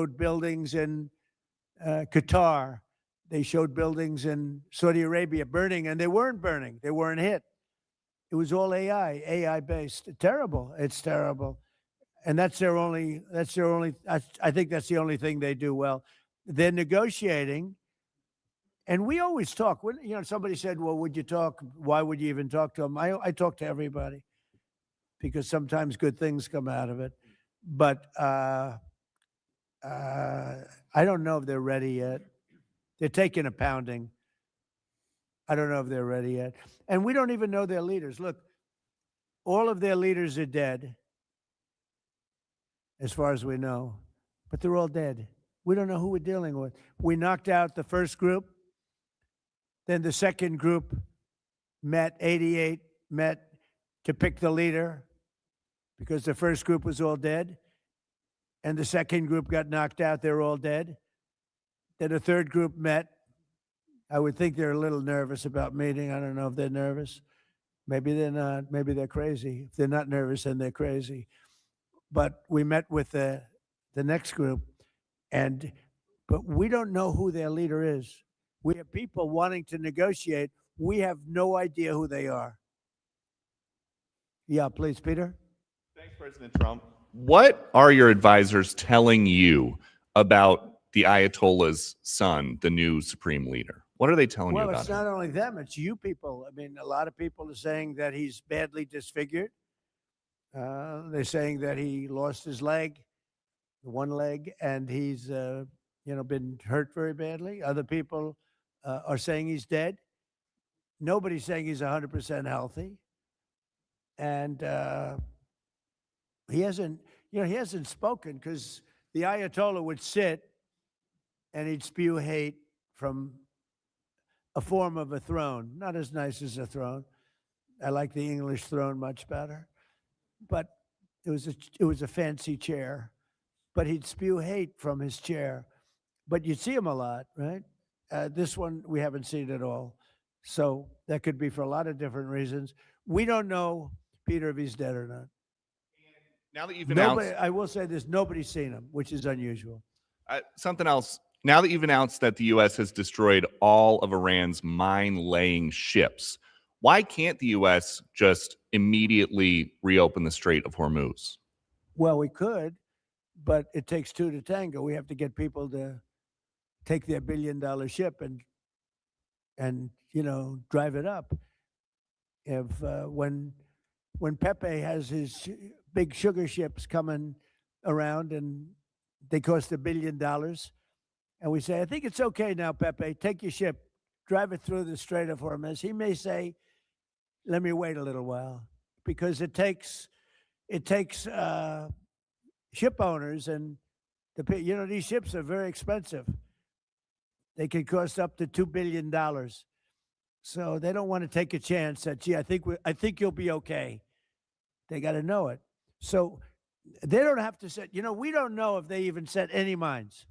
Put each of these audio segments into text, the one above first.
buildings in Qatar. They showed buildings in Saudi Arabia burning, and they weren't burning. They weren't hit. It was all AI based. Terrible. It's terrible. And that's their only, I think that's the only thing they do well. They're negotiating. And we always talk. When, somebody said, well, would you talk? Why would you even talk to them? I talk to everybody because sometimes good things come out of it. But I don't know if they're ready yet. They're taking a pounding. I don't know if they're ready yet. And we don't even know their leaders. Look, all of their leaders are dead, as far as we know, but they're all dead. We don't know who we're dealing with. We knocked out the first group. Then the second group met, 88 met to pick the leader because the first group was all dead. And the second group got knocked out. They're all dead. Then the third group met. I would think they're a little nervous about meeting. I don't know if they're nervous. Maybe they're not. Maybe they're crazy. If they're not nervous, then they're crazy. But we met with the next group, but we don't know who their leader is. We have people wanting to negotiate. We have no idea who they are. Yeah, please, Peter. Thanks, President Trump. What are your advisors telling you about the Ayatollah's son, the new supreme leader? What are they telling you about him? Well, it's not only them, it's you people. I mean, a lot of people are saying that he's badly disfigured. They're saying that he lost his leg, one leg, and he's been hurt very badly. Other people are saying he's dead. Nobody's saying he's 100% healthy, and he hasn't spoken because the Ayatollah would sit and he'd spew hate from a form of a throne, not as nice as a throne. I like the English throne much better. But it was a fancy chair, but he'd spew hate from his chair. But you'd see him a lot, right? This one we haven't seen at all. So that could be for a lot of different reasons. We don't know, Peter, if he's dead or not. Now that you've announced, I will say this: nobody's seen him, which is unusual. Something else. Now that you've announced that the U.S. has destroyed all of Iran's mine-laying ships, why can't the U.S. just immediately reopen the Strait of Hormuz? Well, we could, but it takes two to tango. We have to get people to take their billion-dollar ship and drive it up. If when Pepe has his big sugar ships coming around and they cost $1 billion, and we say, I think it's okay now, Pepe, take your ship, drive it through the Strait of Hormuz. He may say, let me wait a little while, because it takes ship owners, and these ships are very expensive. They can cost up to $2 billion. So they don't want to take a chance that, gee, I think you'll be okay. They got to know it. So they don't have to set, we don't know if they even set any mines.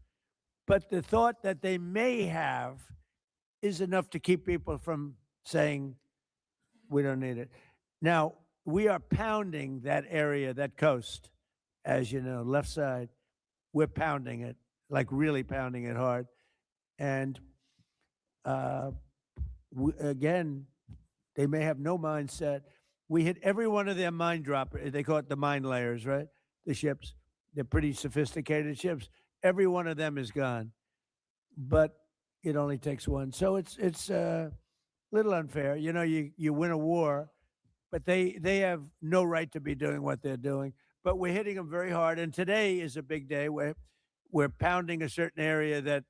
But the thought that they may have is enough to keep people from saying, we don't need it. Now, we are pounding that area, that coast, as you know, left side. We're pounding it, like really pounding it hard. And again, they may have no mine set. We hit every one of their mine droppers. They call it the mine layers, right? The ships. They're pretty sophisticated ships. Every one of them is gone. But it only takes one. So it's a little unfair. You win a war, but they have no right to be doing what they're doing. But we're hitting them very hard. And today is a big day where we're pounding a certain area that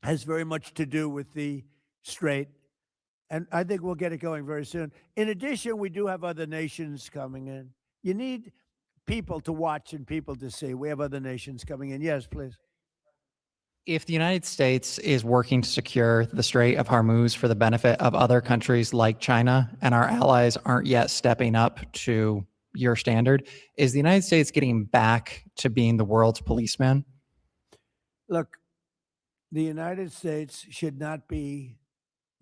has very much to do with the strait. And I think we'll get it going very soon. In addition, we do have other nations coming in. You need people to watch and people to see. We have other nations coming in. Yes, please. If the United States is working to secure the Strait of Hormuz for the benefit of other countries like China, and our allies aren't yet stepping up to your standard, is the United States getting back to being the world's policeman? Look, the United States should not be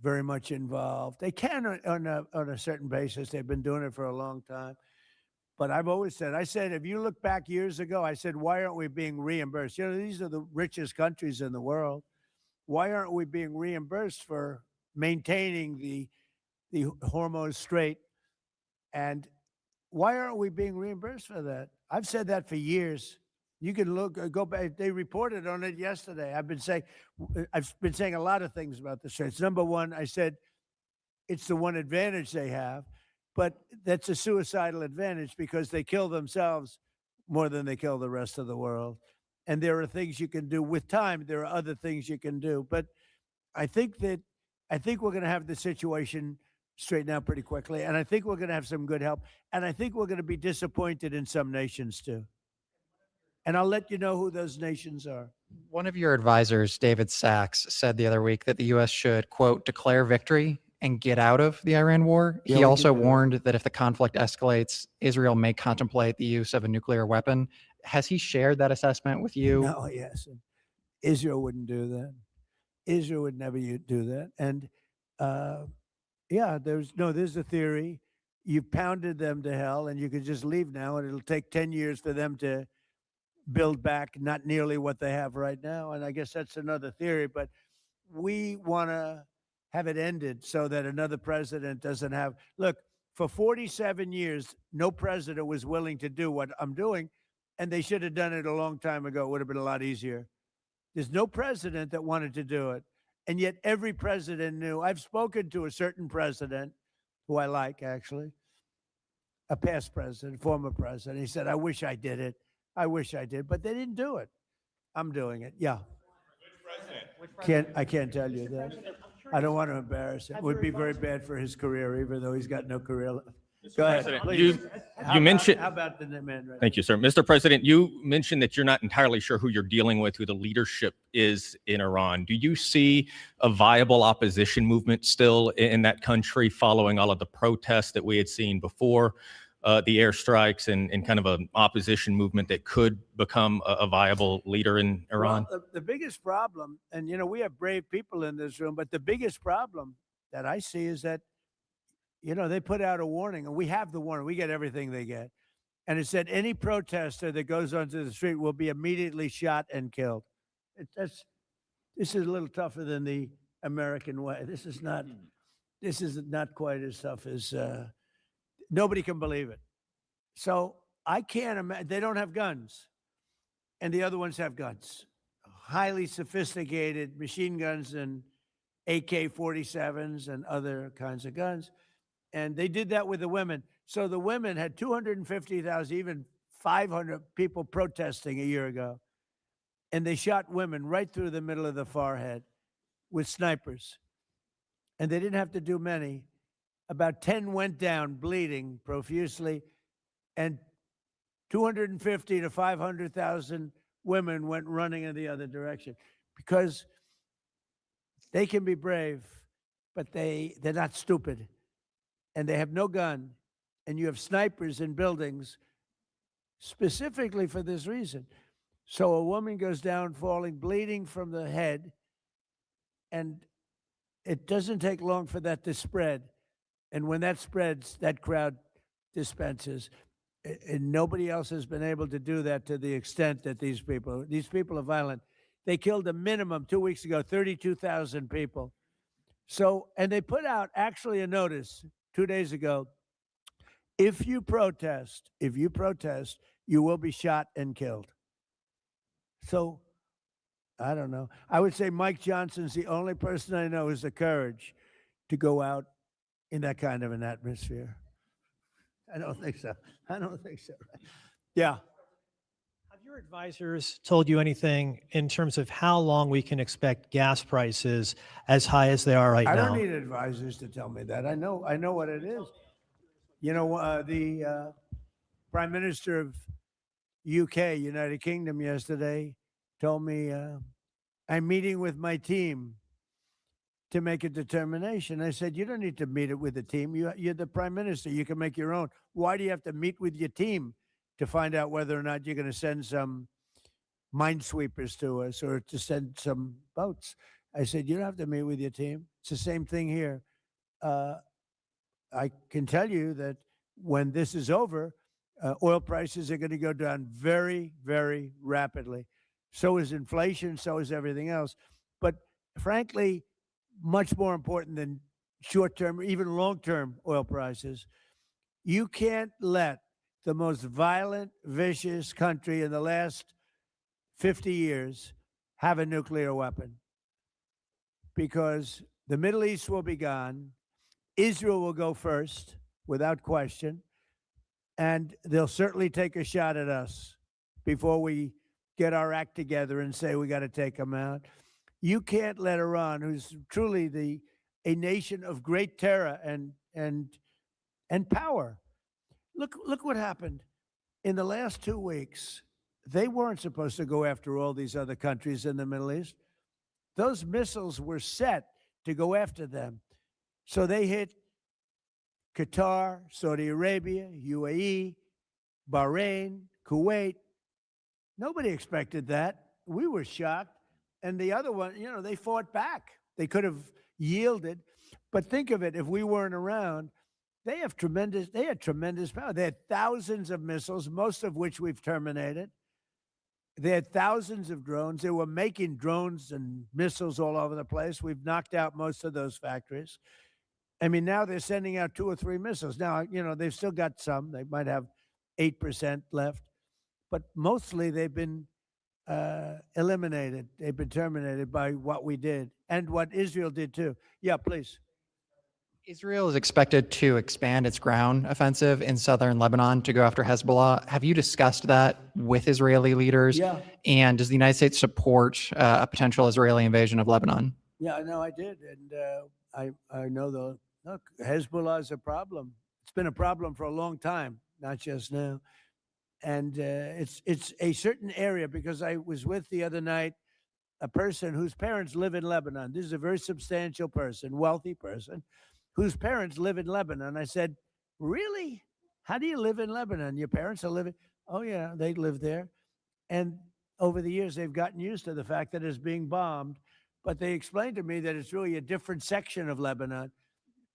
very much involved. They can on a certain basis. They've been doing it for a long time. But I've always said, I said, if you look back years ago, I said, why aren't we being reimbursed? You know, these are the richest countries in the world. Why aren't we being reimbursed for maintaining the Hormuz Strait? And why aren't we being reimbursed for that? I've said that for years. You can go back. They reported on it yesterday. I've been saying a lot of things about the straits. Number one, I said it's the one advantage they have, but that's a suicidal advantage because they kill themselves more than they kill the rest of the world. And there are things you can do with time. There are other things you can do. But I think we're going to have the situation straighten out pretty quickly. And I think we're going to have some good help. And I think we're going to be disappointed in some nations too. And I'll let you know who those nations are. One of your advisors, David Sachs, said the other week that the U.S. should, quote, declare victory and get out of the Iran war. Yeah, He we also can do that. warned that if the conflict escalates, Israel may contemplate the use of a nuclear weapon. Has he shared that assessment with you? No, yes. Israel wouldn't do that. Israel would never do that. And yeah, there's a theory. You've pounded them to hell and you could just leave now and it'll take 10 years for them to build back not nearly what they have right now. And I guess that's another theory, but we want to have it ended so that another president doesn't have, look, for 47 years, no president was willing to do what I'm doing, and they should have done it a long time ago. It would have been a lot easier. There's no president that wanted to do it. And yet every president knew. I've spoken to a certain president who I like, actually, a past president, former president. He said, I wish I did it. I wish I did, but they didn't do it. I'm doing it. Yeah. I can't tell you that. I don't want to embarrass him. It would be very bad for his career, even though he's got no career left. Go ahead, President, please. you mentioned. How about the man right Thank you, sir. Mr. President, you mentioned that you're not entirely sure who you're dealing with, who the leadership is in Iran. Do you see a viable opposition movement still in that country following all of the protests that we had seen before the airstrikes and kind of an opposition movement that could become a viable leader in Iran? Well, the biggest problem, and you know, we have brave people in this room, but the biggest problem that I see is that, you know, they put out a warning, and we have the warning. We get everything they get. And it said any protester that goes onto the street will be immediately shot and killed. This is a little tougher than the American way. This is not quite as tough as, nobody can believe it. So I can't imagine, they don't have guns. And the other ones have guns. Highly sophisticated machine guns and AK-47s and other kinds of guns. And they did that with the women. So the women had 250,000, even 500 people protesting a year ago. And they shot women right through the middle of the forehead with snipers. And they didn't have to do many. About 10 went down bleeding profusely. And 250 to 500,000 women went running in the other direction. Because they can be brave, but they're not stupid. And they have no gun, and you have snipers in buildings specifically for this reason. So a woman goes down falling, bleeding from the head, and it doesn't take long for that to spread. And when that spreads, that crowd dispenses. And nobody else has been able to do that to the extent that these people are violent. They killed a minimum 2 weeks ago, 32,000 people. So, and they put out actually a notice 2 days ago, if you protest, you will be shot and killed. So, I don't know. I would say Mike Johnson's the only person I know who has the courage to go out in that kind of an atmosphere. I don't think so. Yeah. Have your advisors told you anything in terms of how long we can expect gas prices as high as they are right now? I don't need advisors to tell me that. I know what it is. You know, the Prime Minister of UK, United Kingdom, yesterday told me, I'm meeting with my team to make a determination. I said, you don't need to meet it with the team. You're the Prime Minister. You can make your own. Why do you have to meet with your team to find out whether or not you're going to send some minesweepers to us or to send some boats? I said, you don't have to meet with your team. It's the same thing here. I can tell you that when this is over, Oil prices are going to go down very, very rapidly. So is inflation. So is everything else. But frankly, much more important than short-term, even long-term oil prices, you can't let the most violent, vicious country in the last 50 years have a nuclear weapon, because the Middle East will be gone. Israel will go first, without question. And they'll certainly take a shot at us before we get our act together and say we got to take them out. You can't let Iran, who's truly a nation of great terror and power. Look what happened in the last 2 weeks. They weren't supposed to go after all these other countries in the Middle East. Those missiles were set to go after them. So they hit Qatar, Saudi Arabia, UAE, Bahrain, Kuwait. Nobody expected that. We were shocked. And the other one, they fought back. They could have yielded. But think of it, if we weren't around, they had tremendous power. They had thousands of missiles, most of which we've terminated. They had thousands of drones. They were making drones and missiles all over the place. We've knocked out most of those factories. I mean, now they're sending out 2 or 3 missiles. Now, they've still got some. They might have 8% left. But mostly they've been eliminated. They've been terminated by what we did and what Israel did too. Yeah, please. Israel is expected to expand its ground offensive in southern Lebanon to go after Hezbollah. Have you discussed that with Israeli leaders? Yeah. And does the United States support a potential Israeli invasion of Lebanon? Yeah, no, I did. And I know look, Hezbollah is a problem. It's been a problem for a long time, not just now. And it's a certain area, because I was with the other night a person whose parents live in Lebanon. This is a very substantial person, wealthy person, whose parents live in Lebanon. I said, really? How do you live in Lebanon? Your parents are living? Oh, yeah, they live there. And over the years, they've gotten used to the fact that it's being bombed. But they explained to me that it's really a different section of Lebanon.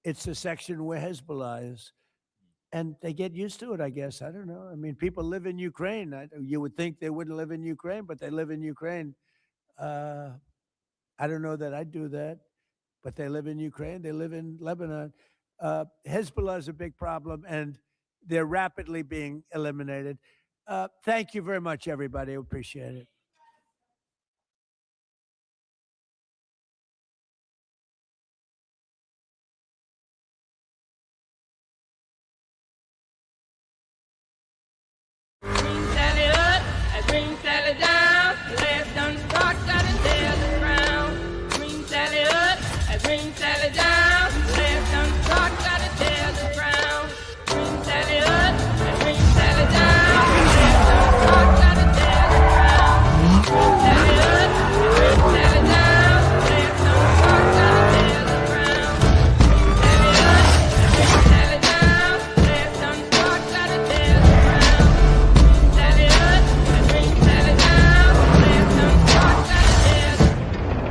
It's the section where Hezbollah is. And they get used to it, I guess. I don't know. I mean, people live in Ukraine. You would think they wouldn't live in Ukraine, but they live in Ukraine. I don't know that I'd do that, but they live in Ukraine. They live in Lebanon. Hezbollah is a big problem, and they're rapidly being eliminated. Thank you very much, everybody. I appreciate it. Green Sally up, green Sally down. Last done start, gotta tell the crown. Green Sally up, green Sally down. Last done start, gotta tell the crown. Green Sally up, green Sally down. Last done start, gotta tell the crown. Green Sally up, green Sally down. Last done start, gotta tell the crown. Green Sally up, green Sally down. Last done start, gotta tell the crown.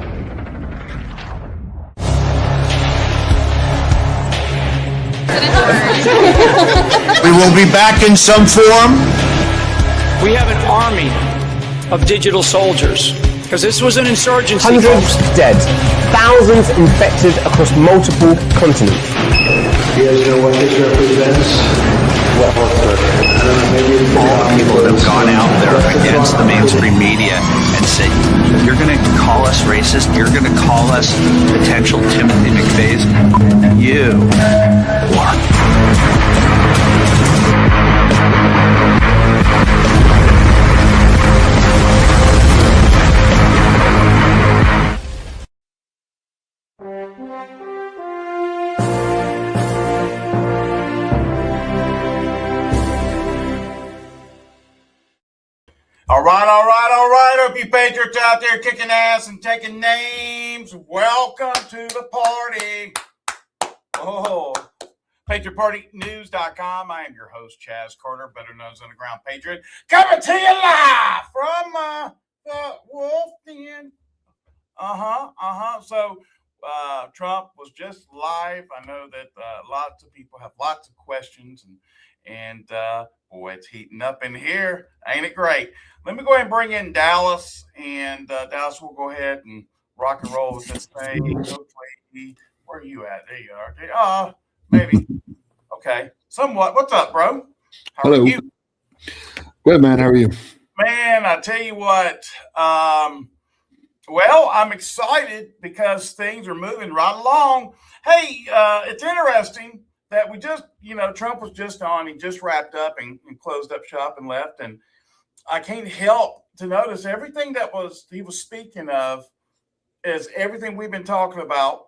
We will be back in some form. We have an army of digital soldiers, because this was an insurgency. Hundreds dead, thousands infected across multiple continents. You guys know what this represents? All the people that have gone out there against the mainstream media and said, you're going to call us racist, you're going to call us potential Timothy McVeighs. You are. All right. Hope you Patriots out there kicking ass and taking names. Welcome to the party. Oh, PatriotPartyNews.com. I am your host, Chaz Carter, better known as Underground Patriot, coming to you live from the Wolf Den. So Trump was just live. I know that lots of people have lots of questions, And boy, it's heating up in here. Ain't it great? Let me go ahead and bring in Dallas, and Dallas will go ahead and rock and roll with this thing. Hopefully, where are you at? There you are. Maybe. Okay. Somewhat. What's up, bro? How are you? Good, man. How are you? Man, I tell you what. Well, I'm excited because things are moving right along. Hey, it's interesting that we just, Trump was just on. He just wrapped up and closed up shop and left. And I can't help to notice everything that he was speaking of is everything we've been talking about.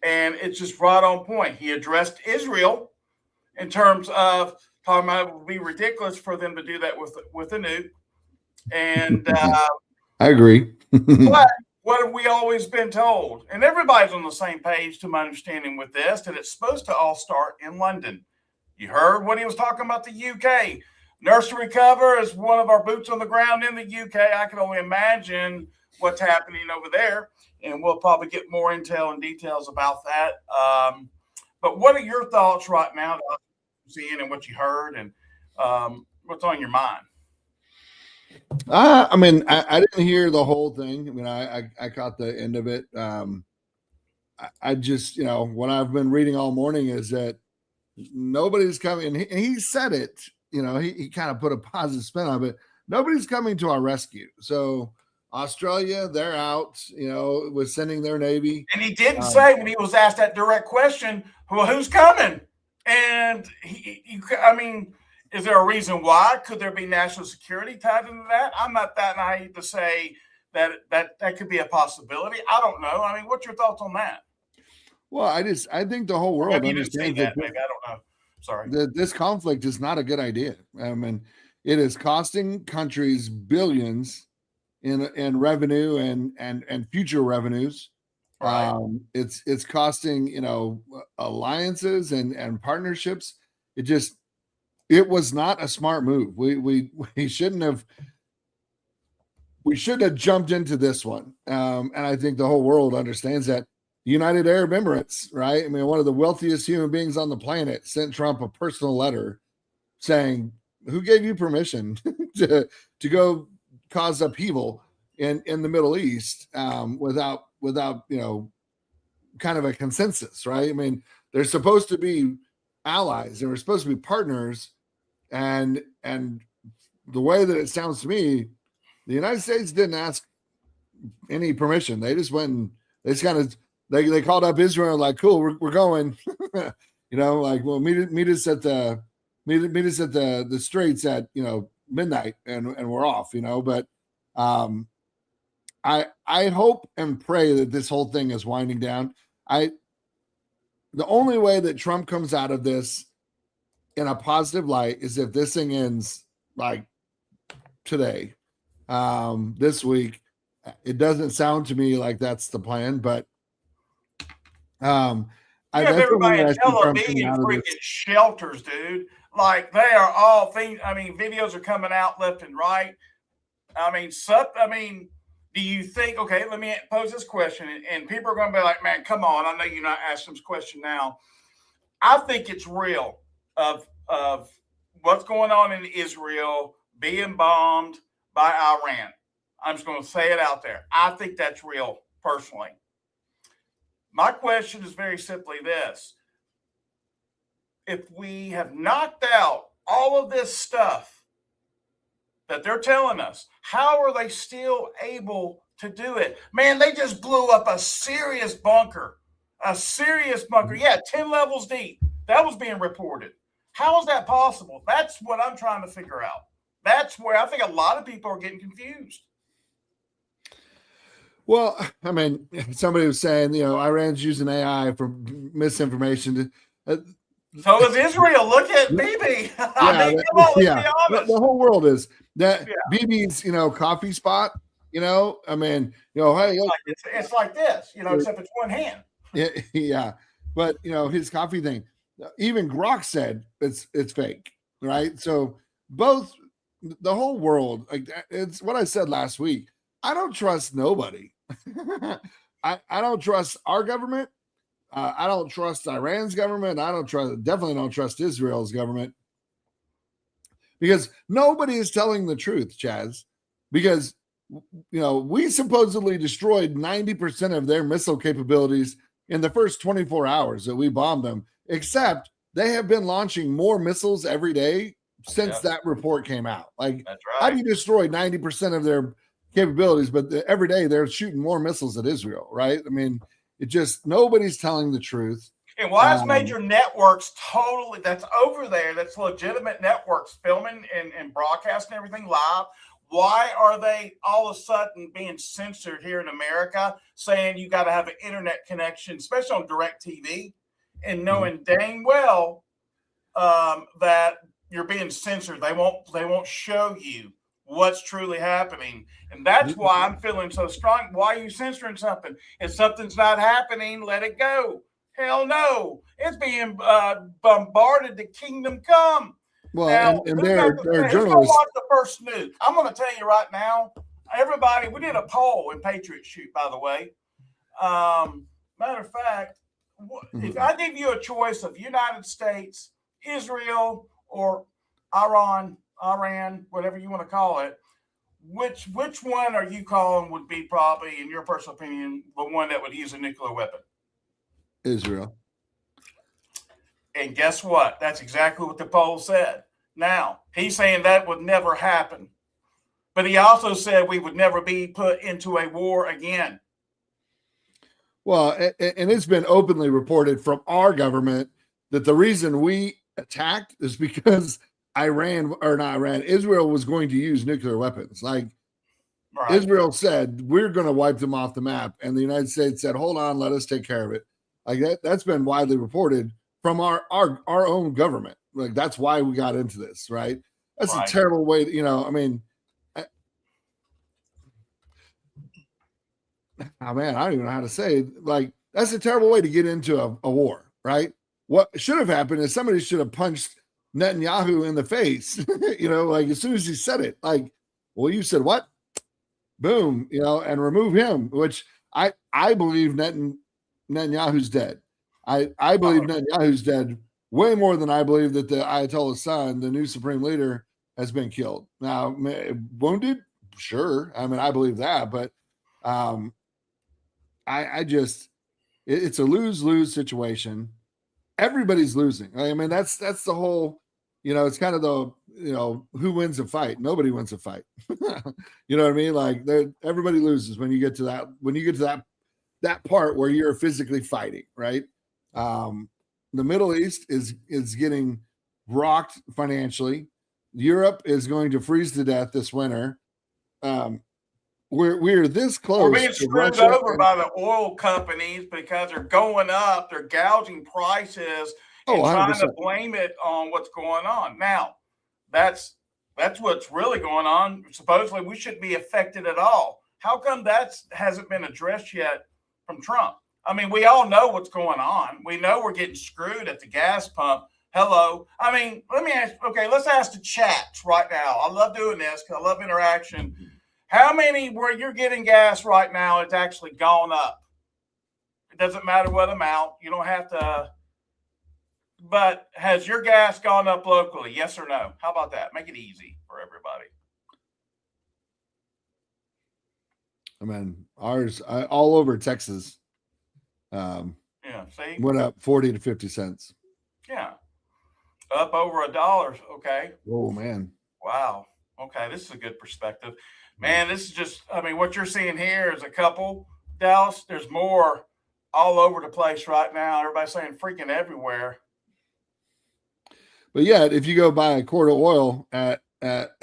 And it's just right on point. He addressed Israel in terms of talking about it would be ridiculous for them to do that with a nuke. And I agree. but what have we always been told? And everybody's on the same page, to my understanding, with this, that it's supposed to all start in London. You heard what he was talking about the UK. Nurse to Recover is one of our boots on the ground in the UK. I can only imagine what's happening over there. And we'll probably get more intel and details about that. But what are your thoughts right now about seeing and what you heard, and what's on your mind? I mean, I didn't hear the whole thing. I mean, I caught the end of it. I just, what I've been reading all morning is that nobody's coming, and he said it, he kind of put a positive spin on it. Nobody's coming to our rescue. So Australia, they're out, with sending their Navy. And he didn't say, when he was asked that direct question, well, who's coming? And is there a reason why? Could there be national security tied into that? I'm not that naive to say that could be a possibility. I don't know. I mean, what's your thoughts on that? Well, I think the whole world understands that. Maybe I don't know. Sorry. This conflict is not a good idea. I mean, it is costing countries billions in revenue and future revenues. Right. It's costing, alliances and partnerships. It was not a smart move. We shouldn't have jumped into this one. And I think the whole world understands that. United Arab Emirates, right? I mean, one of the wealthiest human beings on the planet sent Trump a personal letter saying, who gave you permission to go cause upheaval in the Middle East without kind of a consensus, right? I mean, they're supposed to be allies, they were supposed to be partners, and the way that it sounds to me, the United States didn't ask any permission. They just went and they called up Israel like, cool, we're going. Well, meet us at the straits at midnight and we're off. But I hope and pray that this whole thing is winding down. The only way that Trump comes out of this in a positive light is if this thing ends like today, this week. It doesn't sound to me like that's the plan, but I have everybody in Tel Aviv in freaking shelters, dude. Like, they are all things. I mean, videos are coming out left and right. Do you think? Okay, let me pose this question, and people are going to be like, "Man, come on! I know you're not asking this question now." I think it's real of what's going on in Israel being bombed by Iran. I'm just going to say it out there. I think that's real, personally. My question is very simply this. If we have knocked out all of this stuff that they're telling us, how are they still able to do it? Man, they just blew up a serious bunker. Yeah, 10 levels deep. That was being reported. How is that possible? That's what I'm trying to figure out. That's where I think a lot of people are getting confused. Well, I mean, somebody was saying, Iran's using AI for misinformation. So is Israel. Look at Bibi. Come on, let's be honest. The whole world is that. Bibi's, coffee spot. Hey, it's like this, except it's one hand. Yeah, but his coffee thing. Even Grok said it's fake, right? So both the whole world, like, it's what I said last week. I don't trust nobody. I don't trust our government. I don't trust Iran's government. Definitely don't trust Israel's government. because nobody is telling the truth, Chaz, because we supposedly destroyed 90% of their missile capabilities in the first 24 hours that we bombed them, except they have been launching more missiles every day since that report came out. Like, That's how right. do you destroy 90% of their capabilities, but every day they're shooting more missiles at Israel, right? I mean, nobody's telling the truth. And why is major networks totally, that's over there, that's legitimate networks filming and broadcasting everything live? Why are they all of a sudden being censored here in America, saying you got to have an internet connection, especially on direct TV, and knowing dang well that you're being censored? They won't show you what's truly happening. And that's why I'm feeling so strong. Why are you censoring something? If something's not happening, let it go. Hell no. It's being bombarded to kingdom come. Well, Now, and who's they're gonna journalists. watch the first nuke? I'm going to tell you right now, everybody, we did a poll in Patriot shoot, by the way. Matter of fact, if I give you a choice of United States, Israel, or Iran, whatever you want to call it, which one are you calling would be probably, in your personal opinion, the one that would use a nuclear weapon? Israel. And guess what? That's exactly what the poll said. Now, he's saying that would never happen. But he also said we would never be put into a war again. Well, and it's been openly reported from our government that the reason we attacked is because Israel was going to use nuclear weapons. Like, Israel said, we're going to wipe them off the map. And the United States said, hold on, let us take care of it. Like, that's been widely reported from our own government. Like, that's why we got into this, right? That's a terrible way to, I mean, I don't even know how to say it. Like, that's a terrible way to get into a war, right? What should have happened is somebody should have punched Netanyahu in the face, like as soon as he said it, like, well, you said what? Boom, and remove him, which I believe Netanyahu's dead. I believe Netanyahu's dead way more than I believe that the Ayatollah's son, the new supreme leader, has been killed. Now, wounded? Sure. I mean, I believe that, but it's a lose-lose situation. Everybody's losing. I mean, that's the whole, it's kind of the, who wins a fight? Nobody wins a fight. You know what I mean? Like, everybody loses when you get to that part where you're physically fighting, right? The Middle East is getting rocked financially. Europe is going to freeze to death this winter. We're this close. We're being screwed over by the oil companies because they're going up, they're gouging prices, and trying to blame it on what's going on. Now, that's what's really going on. Supposedly, we shouldn't be affected at all. How come that hasn't been addressed yet from Trump? I mean, we all know what's going on. We know we're getting screwed at the gas pump. Hello. I mean, let's ask the chats right now. I love doing this because I love interaction. How many where you're getting gas right now, it's actually gone up? It doesn't matter what amount. You don't have to. But has your gas gone up locally? Yes or no? How about that? Make it easy for everybody. I mean, ours all over Texas. See, went up 40 to 50 cents. Yeah, up over $1. Okay. Oh man. Wow. Okay, this is a good perspective, man. This is just, what you're seeing here is a couple. Dallas, there's more all over the place right now. Everybody's saying freaking everywhere. But yeah, if you go buy a quart of oil at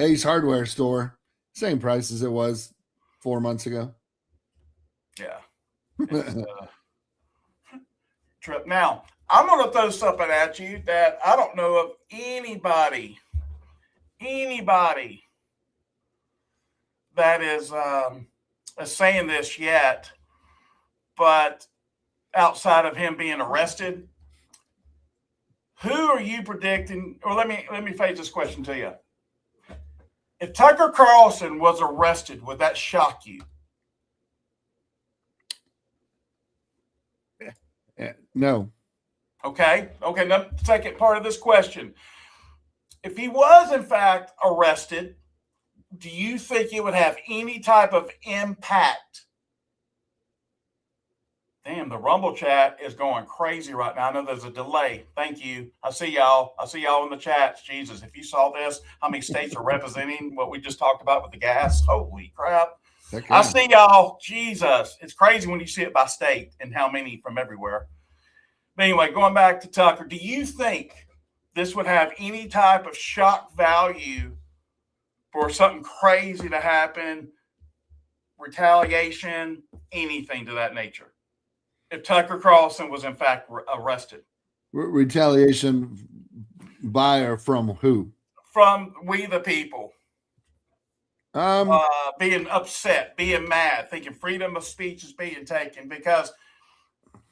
Ace Hardware store, same price as it was 4 months ago. Yeah. Trip. Now, I'm going to throw something at you that I don't know of anybody that is saying this yet, but outside of him being arrested, who are you predicting? Or let me phrase this question to you. If Tucker Carlson was arrested, would that shock you? No. Okay. Now, second part of this question. if he was in fact arrested, do you think it would have any type of impact? Damn, the Rumble chat is going crazy right now. I know there's a delay. Thank you. I see y'all. I see y'all in the chats. Jesus, if you saw this, how many states are representing what we just talked about with the gas? Holy crap. I see y'all. Jesus, it's crazy when you see it by state and how many from everywhere. But anyway, going back to Tucker, do you think this would have any type of shock value for something crazy to happen, retaliation, anything to that nature, if Tucker Carlson was in fact arrested? Retaliation by or from who? From we the people. Being upset, being mad, thinking freedom of speech is being taken because,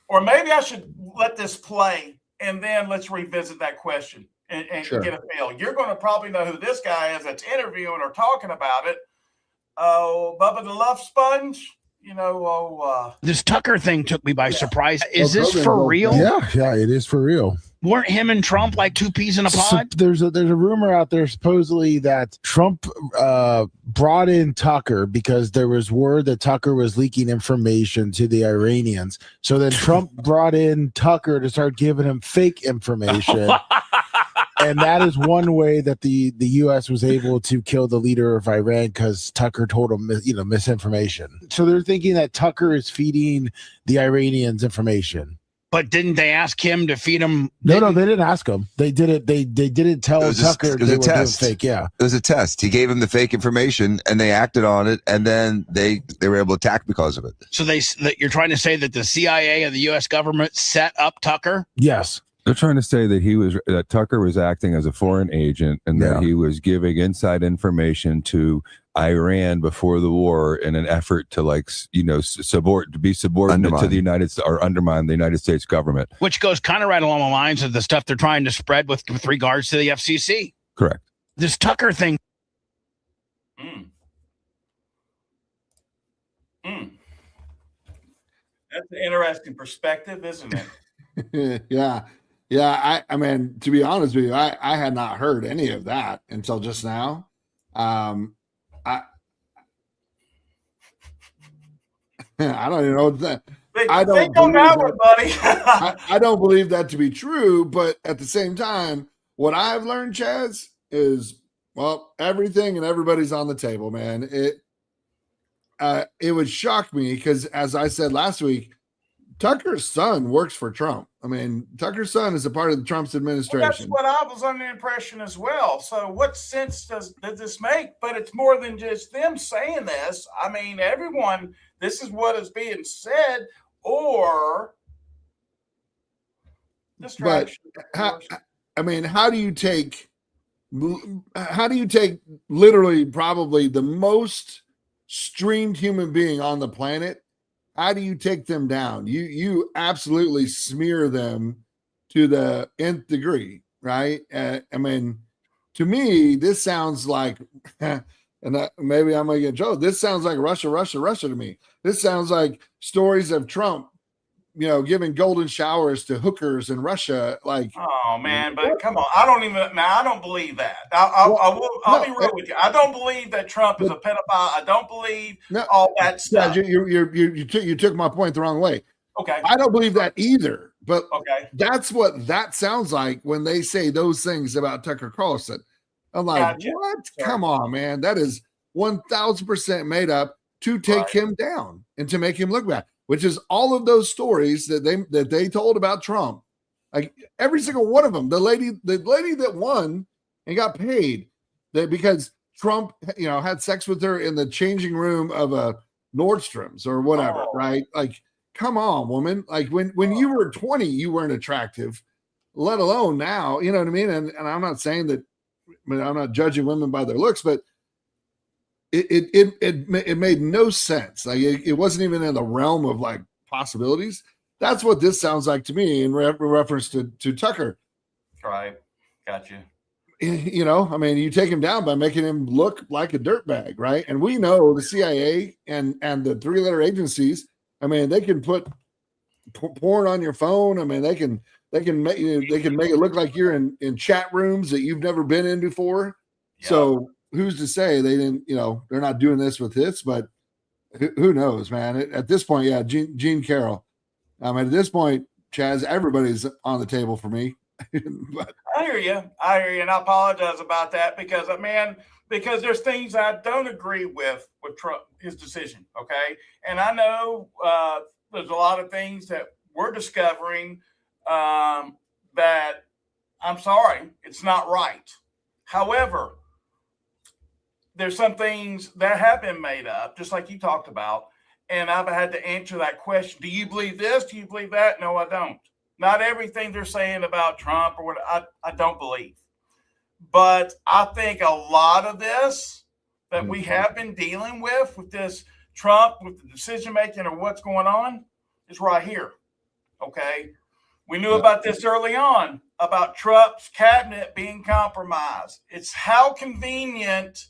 or maybe I should let this play and then let's revisit that question and Sure. get a feel. You're going to probably know who this guy is that's interviewing or talking about it. Oh, Bubba the Love Sponge. You know, this Tucker thing took me by surprise. Is this Rogan for broke real? Yeah, it is for real. Weren't him and Trump like two peas in a pod? There's a rumor out there supposedly that Trump brought in Tucker because there was word that Tucker was leaking information to the Iranians. So then Trump brought in Tucker to start giving him fake information. And that is one way that the U.S. was able to kill the leader of Iran, because Tucker told him, misinformation. So they're thinking that Tucker is feeding the Iranians information. But didn't they ask him to feed him? No, they didn't ask him. They did it. They didn't tell Tucker it was they a were test. doing fake. Yeah, it was a test. He gave him the fake information, and they acted on it, and then they were able to attack because of it. So you're trying to say that the CIA and the U.S. government set up Tucker? Yes. They're trying to say that Tucker was acting as a foreign agent and that he was giving inside information to Iran before the war in an effort to be subordinate to the United States or undermine the United States government. Which goes kind of right along the lines of the stuff they're trying to spread with regards to the FCC. Correct. This Tucker thing. That's an interesting perspective, isn't it? Yeah. I mean, to be honest with you, I had not heard any of that until just now. I don't even know what that. I don't believe that to be true, but at the same time, what I've learned, Chaz, is everything and everybody's on the table, man. It would shock me because, as I said last week, Tucker's son works for Trump. I mean, Tucker's son is a part of the Trump's administration. Well, that's what I was under the impression as well. So what sense does this make? But it's more than just them saying this. I mean, everyone, this is what is being said, or distraction. But how do you take literally probably the most streamed human being on the planet? How do you take them down? You absolutely smear them to the nth degree, right? I mean, to me, this sounds like, maybe I'm gonna get Joe. This sounds like Russia to me. This sounds like stories of Trump, giving golden showers to hookers in Russia. Like, oh man, but come on, I don't believe that. I'll be real with you. I don't believe that Trump is a pedophile. I don't believe all that stuff. You took my point the wrong way. Okay, I don't believe that either. But that's what that sounds like when they say those things about Tucker Carlson. I'm like, what? Sorry. Come on, man. That is 1,000% made up to take him down and to make him look bad. Which is all of those stories that they told about Trump, like every single one of them. The lady that won and got paid because Trump, had sex with her in the changing room of a Nordstrom's or whatever, right? Like, come on, woman. Like when you were 20, you weren't attractive, let alone now. You know what I mean? And I'm not saying that. I'm not judging women by their looks, but it made no sense. Like it wasn't even in the realm of like possibilities. That's what this sounds like to me in reference to Tucker. Right. Got you. I mean, you take him down by making him look like a dirtbag, right? And we know the CIA and the three-letter agencies, I mean, they can put porn on your phone. I mean, they can they can make it look like you're in chat rooms that you've never been in before. Yeah. So who's to say they didn't? They're not doing this with this, but who knows, man? At this point, yeah, Gene Carroll. At this point, Chaz, everybody's on the table for me. But I hear you, and I apologize about that because there's things I don't agree with Trump, his decision. Okay, and I know there's a lot of things that we're discovering that I'm sorry, it's not right. However, there's some things that have been made up, just like you talked about, and I've had to answer that question. Do you believe this? Do you believe that? No, I don't. Not everything they're saying about Trump or what I don't believe. But I think a lot of this that we have been dealing with this Trump, with the decision making or what's going on, is right here. Okay. We knew about this early on, about Trump's cabinet being compromised. It's how convenient.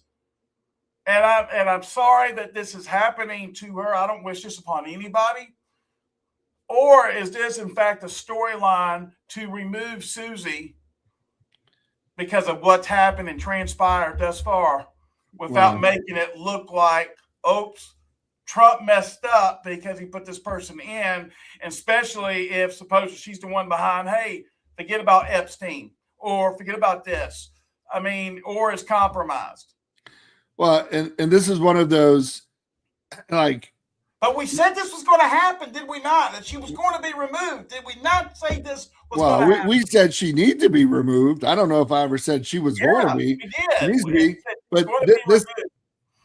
And I'm sorry that this is happening to her. I don't wish this upon anybody. Or is this, in fact, a storyline to remove Susie because of what's happened and transpired thus far without making it look like, oops, Trump messed up because he put this person in, and especially if supposedly she's the one behind, hey, forget about Epstein or forget about this. Or is compromised. Well, and this is one of those, like. But we said this was going to happen, did we not? That she was going to be removed. Did we not say this was going to happen? We said she needs to be removed. I don't know if I ever said she was going to be. We did. She needs to be. But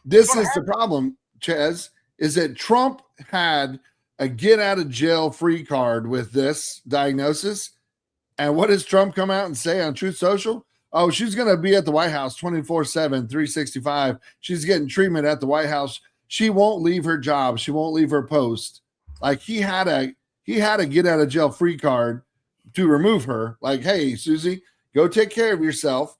this is the problem, Chaz, is that Trump had a get out of jail free card with this diagnosis. And what does Trump come out and say on Truth Social? Oh, she's going to be at the White House 24/7, 365. She's getting treatment at the White House. She won't leave her job. She won't leave her post. Like he had a get out of jail free card to remove her. Like, hey, Susie, go take care of yourself.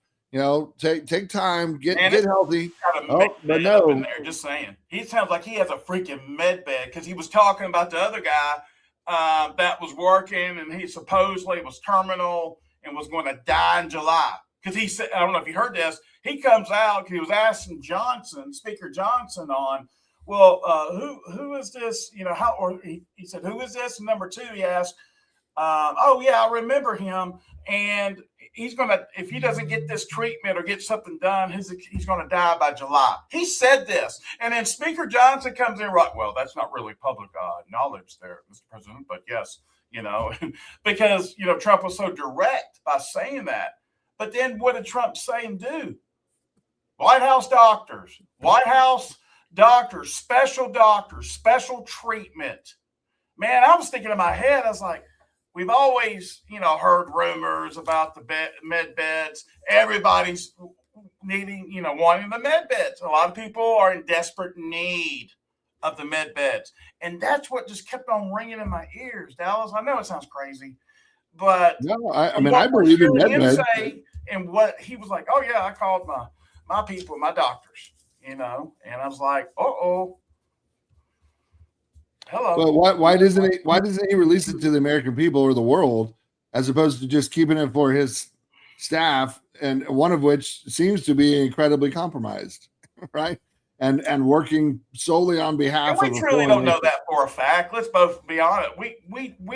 Take time, get healthy. But no, in there, just saying. He sounds like he has a freaking med bed because he was talking about the other guy that was working and he supposedly was terminal and was going to die in July. Because he said, I don't know if you heard this, he comes out, he was asking Speaker Johnson on, well, who is this? He said, who is this? And number two, he asked, oh yeah, I remember him. And he's going to, if he doesn't get this treatment or get something done, he's going to die by July. He said this. And then Speaker Johnson comes in, right, well, that's not really public knowledge there, Mr. President, but yes, because, Trump was so direct by saying that. But then what did Trump say and do? White House doctors, special treatment. Man, I was thinking in my head, I was like, we've always, heard rumors about the med beds. Everybody's needing, wanting the med beds. A lot of people are in desperate need of the med beds. And that's what just kept on ringing in my ears, Dallas. I know it sounds crazy. But no, I believe in med. And what he was like, oh yeah, I called my people, my doctors, and I was like, hello. But why doesn't he release it to the American people or the world as opposed to just keeping it for his staff, and one of which seems to be incredibly compromised, right? And working solely on behalf of. We truly don't know that for a fact. Let's both be honest. We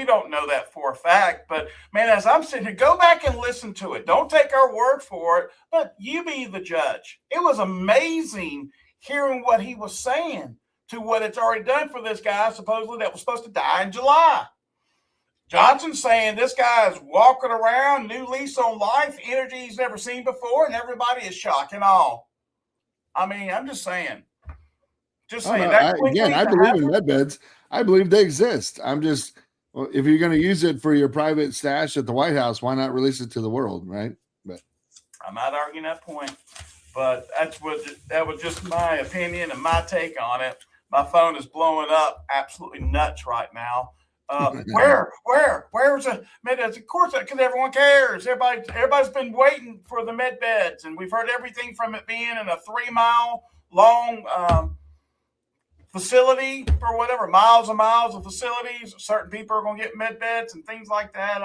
don't know that for a fact. But man, as I'm sitting here, go back and listen to it. Don't take our word for it, but you be the judge. It was amazing hearing what he was saying to what it's already done for this guy, supposedly that was supposed to die in July. Johnson saying this guy is walking around, new lease on life, energy he's never seen before, and everybody is shocked and all. I'm just saying. I believe in med beds. I believe they exist. If you're going to use it for your private stash at the White House, why not release it to the world, right? But I'm not arguing that point, but that was just my opinion and my take on it. My phone is blowing up absolutely nuts right now. Where's the med beds? Of course, because everyone cares. Everybody's been waiting for the med beds, and we've heard everything from it being in a 3-mile long facility for whatever, miles and miles of facilities. Certain people are going to get med beds and things like that.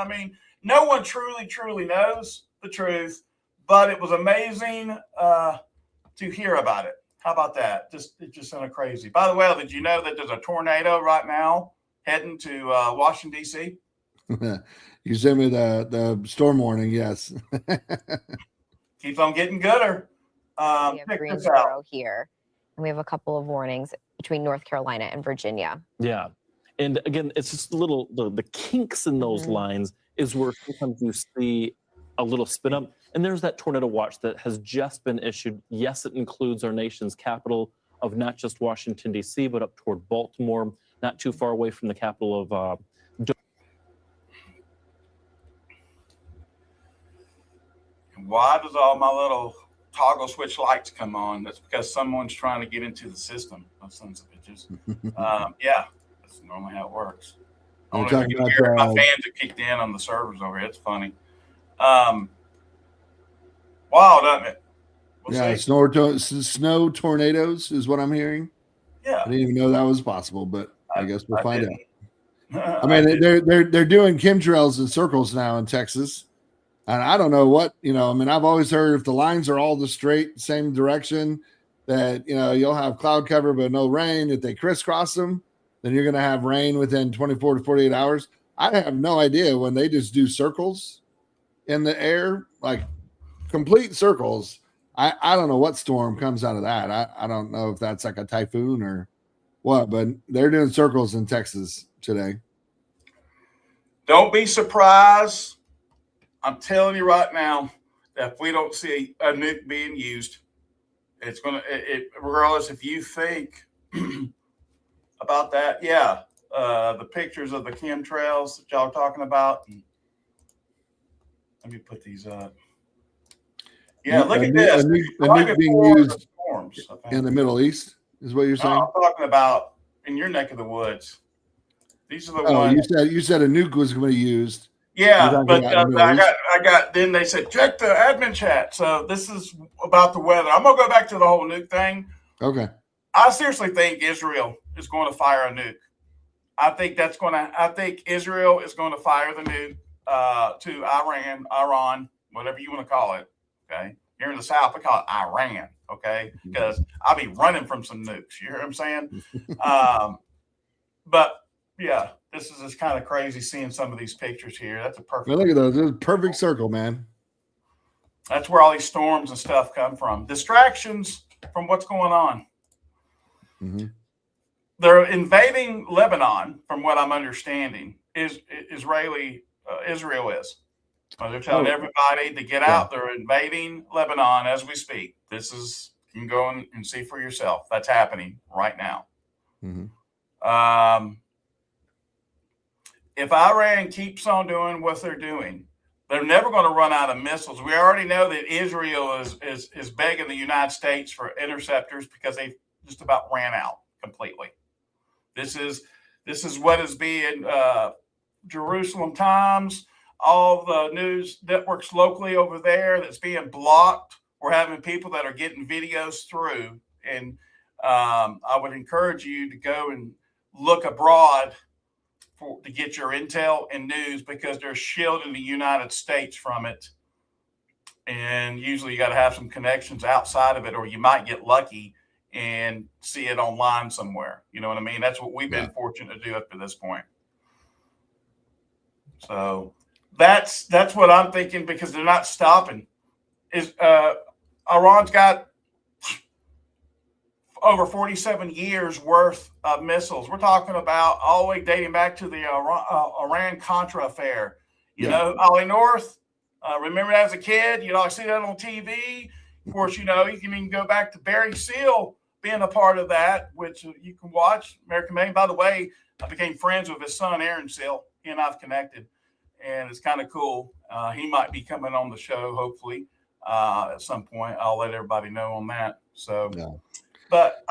no one truly knows the truth, but it was amazing to hear about it. How about that? It just sounded crazy. By the way, did you know that there's a tornado right now heading to Washington, D.C.? You sent me the storm warning. Yes. Keeps on getting gooder. We have Check this Greensboro out. here, and we have a couple of warnings between North Carolina and Virginia. Yeah. And again, it's just the kinks in those lines is where sometimes you see a little spin up. And there's that tornado watch that has just been issued. Yes, it includes our nation's capital of not just Washington, D.C., but up toward Baltimore, not too far away from the capital of Why does all my little toggle switch lights come on? That's because someone's trying to get into the system. Those sons of bitches. Yeah, that's normally how it works. I don't know if you can hear it. My fans have kicked in on the servers over here. It's funny. Wild, doesn't it? Yeah, snow tornadoes is what I'm hearing. Yeah, I didn't even know that was possible, but I guess we'll find out. I mean, they're doing chemtrails in circles now in Texas, and I don't know what, I mean, I've always heard if the lines are all the same direction, that you'll have cloud cover but no rain. If they crisscross them, then you're going to have rain within 24 to 48 hours. I have no idea when they just do circles in the air, like complete circles. I don't know what storm comes out of that. I don't know if that's like a typhoon or what, but they're doing circles in Texas today. Don't be surprised. I'm telling you right now that if we don't see a nuke being used, it's going to, regardless if you think about that. Yeah. The pictures of the chemtrails that y'all are talking about. Let me put these up. Yeah, look at this. A nuke being used in the Middle East is what you're saying? I'm talking about in your neck of the woods. These are the ones. You said a nuke was going to be used. Yeah, but I got. Then they said check the admin chat. So this is about the weather. I'm gonna go back to the whole nuke thing. Okay. I seriously think Israel is going to fire a nuke. I think Israel is going to fire the nuke to Iran, whatever you want to call it. Okay. Here in the South, we call it Iran. Okay. Because I'll be running from some nukes. You hear what I'm saying? But yeah, this is just kind of crazy seeing some of these pictures here. That's a perfect. Well, look at those. This is a perfect circle, man. That's where all these storms and stuff come from. Distractions from what's going on. Mm-hmm. They're invading Lebanon, from what I'm understanding. Israel is. They're telling everybody to get out. They're invading Lebanon as we speak. You can go and see for yourself. That's happening right now. Mm-hmm. If Iran keeps on doing what they're doing, they're never going to run out of missiles. We already know that Israel is begging the United States for interceptors because they just about ran out completely. This is what is being Jerusalem Times, all the news networks locally over there that's being blocked. We're having people that are getting videos through, and I would encourage you to go and look abroad to get your intel and news, because they're shielding the United States from it. And usually you got to have some connections outside of it, or you might get lucky and see it online somewhere. You know what I mean? That's what we've been fortunate to do up to this point. So that's what I'm thinking, because they're not stopping. Iran's got over 47 years worth of missiles. We're talking about all the way dating back to the Iran-Contra affair. You know, Ollie North, remember that as a kid? I see that on TV. Of course, you can even go back to Barry Seal being a part of that, which you can watch. American Made. By the way, I became friends with his son, Aaron Seal. He and I've connected, and it's kind of cool. He might be coming on the show, hopefully, at some point. I'll let everybody know on that. So, but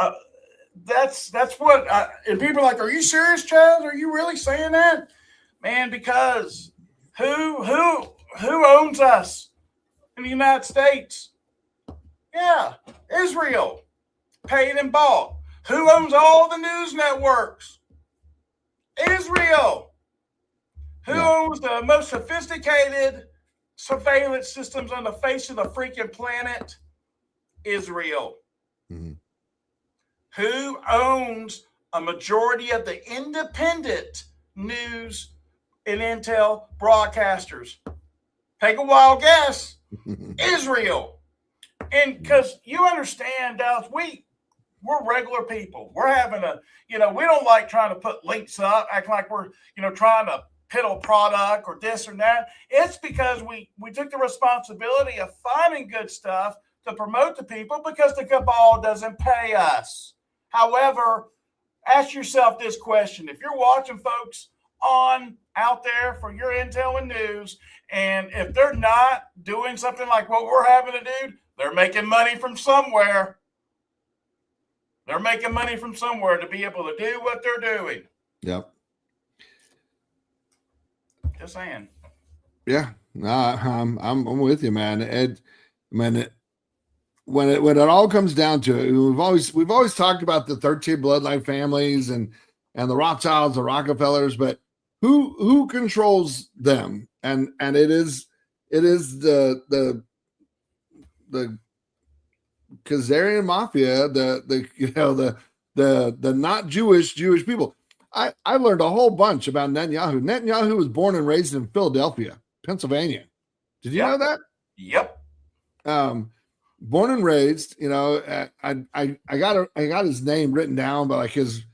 that's what. And people are like, "Are you serious, Chaz? Are you really saying that, man?" Because who owns us in the United States? Yeah, Israel, paid and bought. Who owns all the news networks? Israel. Who owns the most sophisticated surveillance systems on the face of the freaking planet? Israel. Mm-hmm. Who owns a majority of the independent news and intel broadcasters? Take a wild guess. Israel. And because you understand, Dallas, we're regular people. We're having we don't like trying to put links up, acting like we're, trying to peddle product or this or that. It's because we took the responsibility of finding good stuff to promote to people because the cabal doesn't pay us. However, ask yourself this question. If you're watching folks out there for your intel and news, and if they're not doing something like what we're having to do, they're making money from somewhere. They're making money from somewhere to be able to do what they're doing. Yep. Just saying. Yeah. No, I'm with you, man. When it all comes down to it, we've always talked about the 13 bloodline families and the Rothschilds, the Rockefellers, but who controls them? And it is the Khazarian mafia, the not Jewish people. I learned a whole bunch about Netanyahu. Netanyahu was born and raised in Philadelphia, Pennsylvania. Did you know that? Yep. Born and raised, I got his name written down, but like his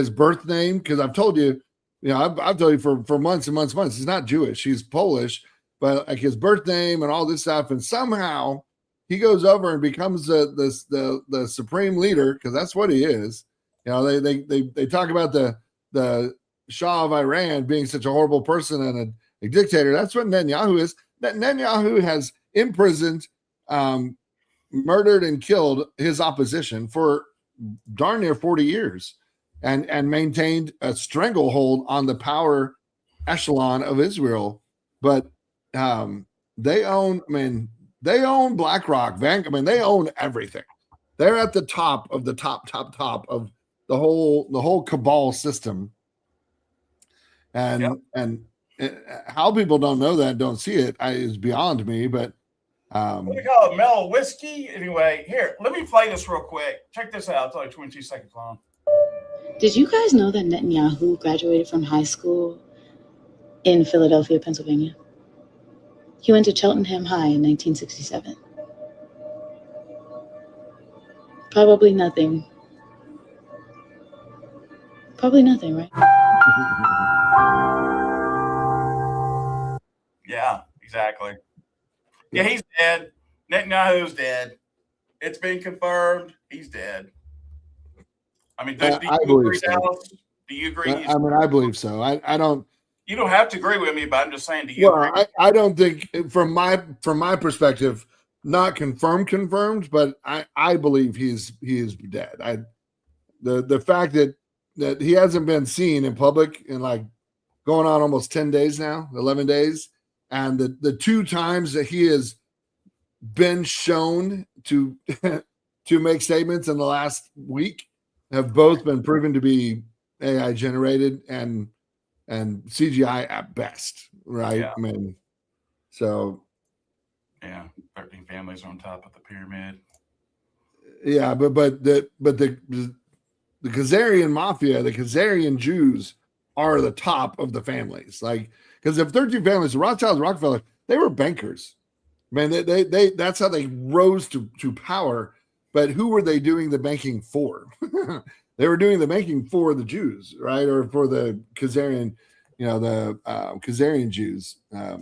birth name, because I've told you, I've told you for months and months and months, he's not Jewish, he's Polish, but like his birth name and all this stuff, and somehow he goes over and becomes the supreme leader, because that's what he is. They talk about the Shah of Iran being such a horrible person and a dictator. That's what Netanyahu is. Netanyahu has imprisoned, murdered, and killed his opposition for darn near 40 years and maintained a stranglehold on the power echelon of Israel. But they own BlackRock, they own everything. They're at the top of the top of the whole cabal system. And how people don't know that, don't see it, is beyond me. But what do you call it? Mellow whiskey? Anyway, here, let me play this real quick. Check this out. It's only 22 seconds long. Did you guys know that Netanyahu graduated from high school in Philadelphia, Pennsylvania? He went to Cheltenham High in 1967. Probably nothing, right? Yeah, exactly. Yeah, he's dead. Netanyahu's dead. It's been confirmed. He's dead. I mean, do you agree, Dallas? Do you agree? I believe so. I don't. You don't have to agree with me, but I'm just saying, do you agree? I don't think, from my perspective, not confirmed, but I believe he is dead. The fact that he hasn't been seen in public in like going on almost 10 days now, 11 days, and the two times that he has been shown to to make statements in the last week have both been proven to be AI generated and CGI at best, right? Yeah. I mean, so yeah, 13 families on top of the pyramid. Yeah, but the Khazarian mafia, the Khazarian Jews are the top of the families. Like, because if 13 families, the Rothschilds, Rockefeller, they were bankers. Man, they that's how they rose to power. But who were they doing the banking for? They were doing the banking for the Jews, right? Or for the Khazarian, Khazarian Jews. But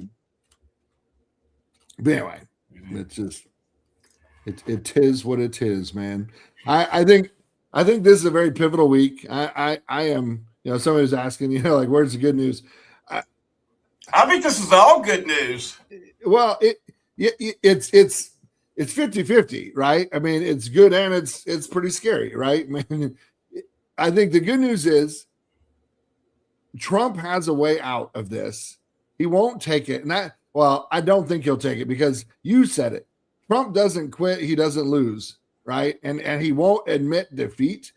anyway, it's just it is what it is, man. I think this is a very pivotal week. I am, somebody was asking, like, where's the good news? I think this is all good news. Well, it's 50-50, right? I mean, it's good and it's pretty scary, right? I mean, I think the good news is Trump has a way out of this. He won't take it. And I don't think he'll take it, because you said it. Trump doesn't quit, he doesn't lose, right? And he won't admit defeat.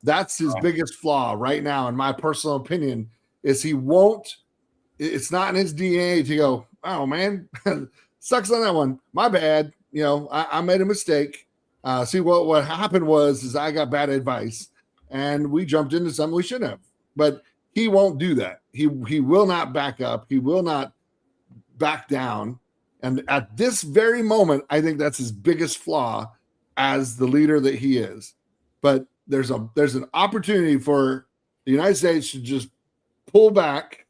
That's his biggest flaw right now, in my personal opinion, is he won't it's not in his DNA to go, oh man, sucks on that one. My bad. You know, I made a mistake. See, what happened is I got bad advice and we jumped into something we shouldn't have. But he won't do that. He will not back up. He will not back down. And at this very moment, I think that's his biggest flaw as the leader that he is. But there's an opportunity for the United States to just pull back,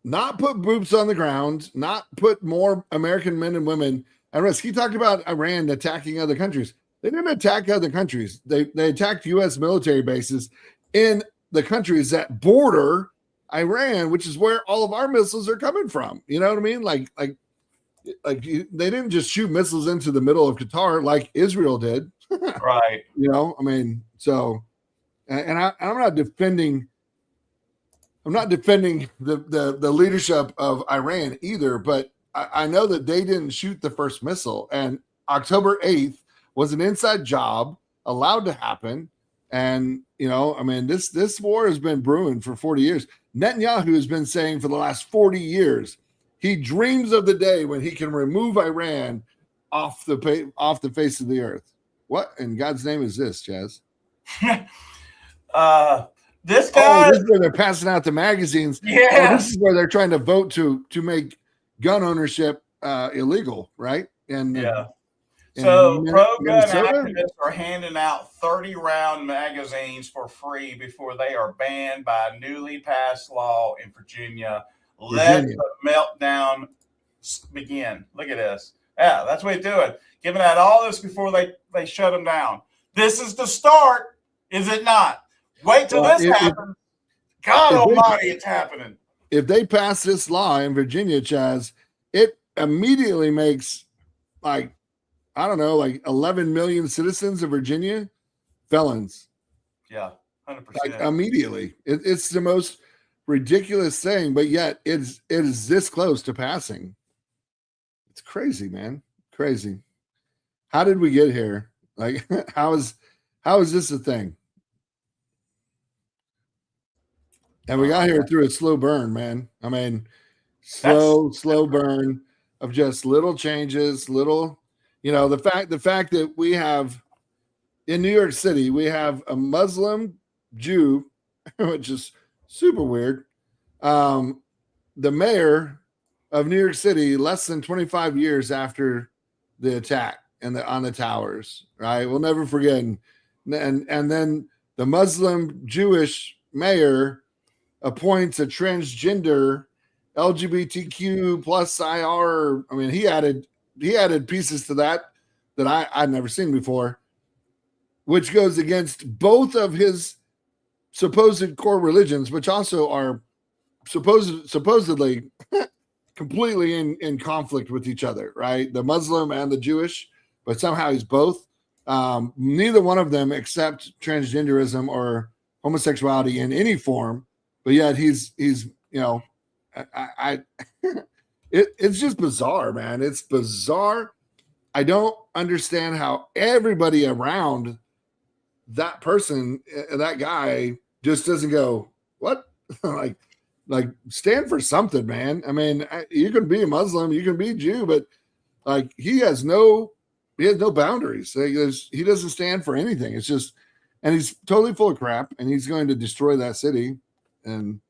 not put boots on the ground, not put more American men and women at risk. He talked about Iran attacking other countries. They didn't attack other countries. They attacked U.S. military bases in the countries that border Iran, which is where all of our missiles are coming from. You know what I mean? Like they didn't just shoot missiles into the middle of Qatar like Israel did. Right. You know, I mean, so, and I'm not defending the leadership of Iran either, but I know that they didn't shoot the first missile, and October 8th was an inside job allowed to happen. And, you know, I mean, this war has been brewing for 40 years. Netanyahu has been saying for the last 40 years, he dreams of the day when he can remove Iran off the face of the earth. What in God's name is this, Chaz? This guy. This is where they're passing out the magazines. Yes. This is where they're trying to vote to make gun ownership illegal, right? And yeah. So pro-gun Minnesota? activists are handing out 30-round magazines for free before they are banned by a newly passed law in Virginia. Let the meltdown begin. Look at this. Yeah, that's what he's doing. Giving out all this before they shut them down. This is the start, is it not? Wait till this happens. God almighty, it's happening. If they pass this law in Virginia, Chaz, it immediately makes like 11 million citizens of Virginia felons. Yeah, 100%. Like immediately. It's the most ridiculous thing, but yet it is this close to passing. It's crazy, man. Crazy. How did we get here? Like, how is this a thing? And we got here through a slow burn, man. I mean, slow burn of just little changes, little, you know, the fact that we have in New York City, we have a Muslim Jew, which is super weird. The mayor of New York City, less than 25 years after the attack and on the towers, right? We'll never forget. And then the Muslim Jewish mayor appoints a transgender LGBTQ plus IR. I mean, he added pieces to that I'd never seen before, which goes against both of his supposed core religions, which also are supposedly completely in conflict with each other, right? The Muslim and the Jewish, but somehow he's both. Neither one of them accept transgenderism or homosexuality in any form, but yet he's you know, it's just bizarre, man. It's bizarre. I don't understand how everybody around that person, that guy, just doesn't go, what? like stand for something, man. I mean, you can be a Muslim, you can be a Jew, but like he has no boundaries. He doesn't stand for anything. It's just, and he's totally full of crap, and he's going to destroy that city. And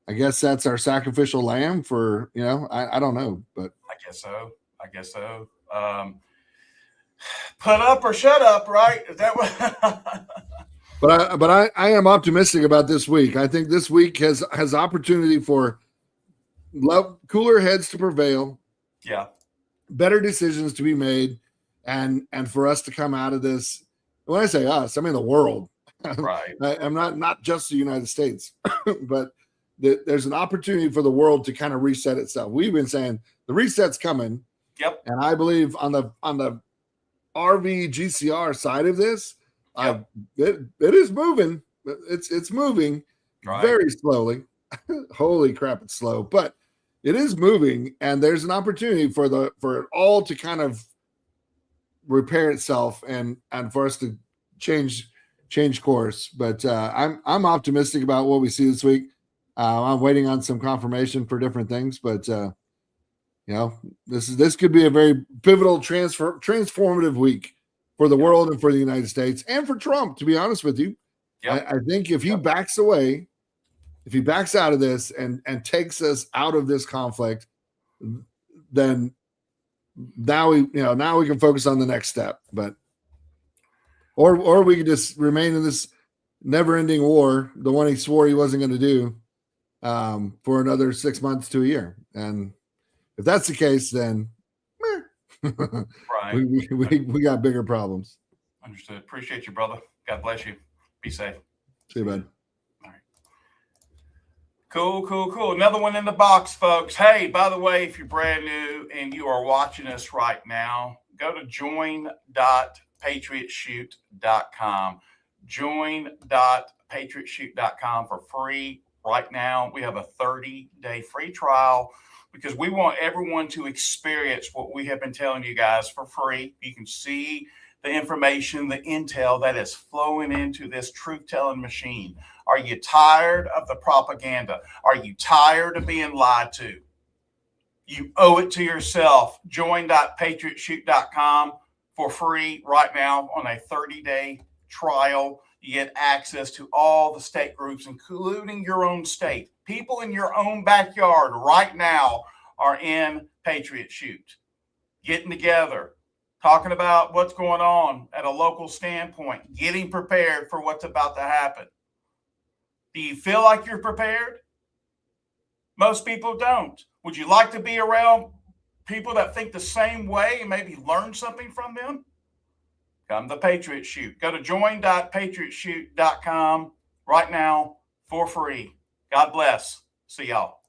I guess that's our sacrificial lamb for, you know, I don't know, but I guess so. Put up or shut up, right? Is that what? But I am optimistic about this week. I think this week has opportunity for cooler heads to prevail. Yeah. Better decisions to be made, and for us to come out of this. When I say us, I mean the world. Right. I'm not just the United States, but there's an opportunity for the world to kind of reset itself. We've been saying the reset's coming. Yep. And I believe on the RV GCR side of this, yep. It is moving. It's moving very slowly. Holy crap, it's slow, but it is moving, and there's an opportunity for it all to kind of repair itself and for us to change course. But I'm optimistic about what we see this week. I'm waiting on some confirmation for different things, but this could be a very pivotal transformative week for the world and for the United States and for Trump, to be honest with you. Yep. I think if he backs away, if he backs out of this and takes us out of this conflict, then now we can focus on the next step. But or we could just remain in this never-ending war, the one he swore he wasn't going to do, for another 6 months to a year. And if that's the case, then right. we got bigger problems. Understood. Appreciate you, brother. God bless you. Be safe. See you, bud. All right. Cool. Another one in the box, folks. Hey, by the way, if you're brand new and you are watching us right now, go to join.patriotshoot.com. Join.patriotshoot.com for free right now. We have a 30-day free trial because we want everyone to experience what we have been telling you guys for free. You can see the information, the intel that is flowing into this truth-telling machine. Are you tired of the propaganda? Are you tired of being lied to? You owe it to yourself. Join.patriotshoot.com for free right now on a 30-day trial. You get access to all the state groups, including your own state. People in your own backyard right now are in Patriot Shoot, getting together, talking about what's going on at a local standpoint, getting prepared for what's about to happen. Do you feel like you're prepared? Most people don't. Would you like to be around people that think the same way and maybe learn something from them? Come to Patriot Shoot. Go to join.patriotshoot.com right now for free. God bless. See y'all.